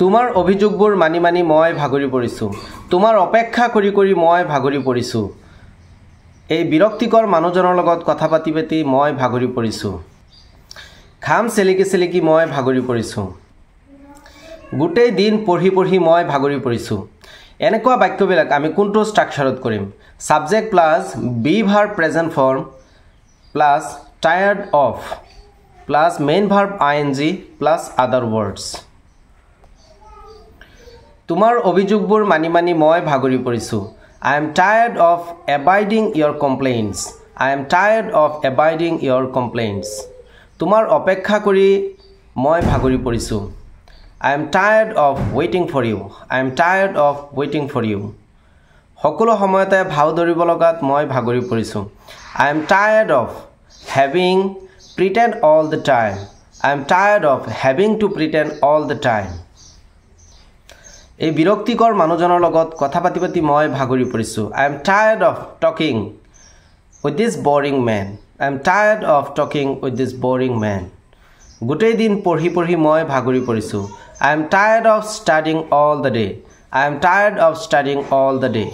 তোমাৰ অভিযোগবোৰ মানি মানি মই ভাগৰি পৰিছোঁ তোমাৰ অপেক্ষা কৰি কৰি মই ভাগৰি পৰিছোঁ এই বিৰক্তিকৰ মানুহজনৰ লগত কথা পাতি পাতি মই ভাগৰি পৰিছোঁ খাম চেলিকি চেলিকি মই ভাগৰি পৰিছোঁ গোটেই দিন পঢ়ি পঢ়ি মই ভাগৰি পৰিছোঁ এনেকুৱা বাক্যবিলাক আমি কোনটো ষ্ট্ৰাকচাৰত কৰিম subject plus be verb present form plus tired of plus main verb ING plus other words তোমাৰ অভিযোগবোৰ মানি মানি মই ভাগৰি পৰিছোঁ I am tired of abiding your complaints I am tired of abiding your complaints তোমাৰ অপেক্ষা কৰি মই ভাগৰি পৰিছোঁ I am tired of waiting for you I am tired of waiting for you সকলো সময়তে ভাও ধৰিব লগাত মই ভাগৰি পৰিছোঁ I am tired of having pretend all the time I am tired of having to pretend all the time এই বিৰক্তিকৰ মানুহজনৰ লগত কথা পাতি পাতি মই ভাগৰি পৰিছোঁ I am tired of talking with this boring man I am tired of talking with this boring man গোটেই দিন পঢ়ি পঢ়ি মই ভাগৰি পৰিছোঁ I am tired of studying all the day I am tired of studying all the day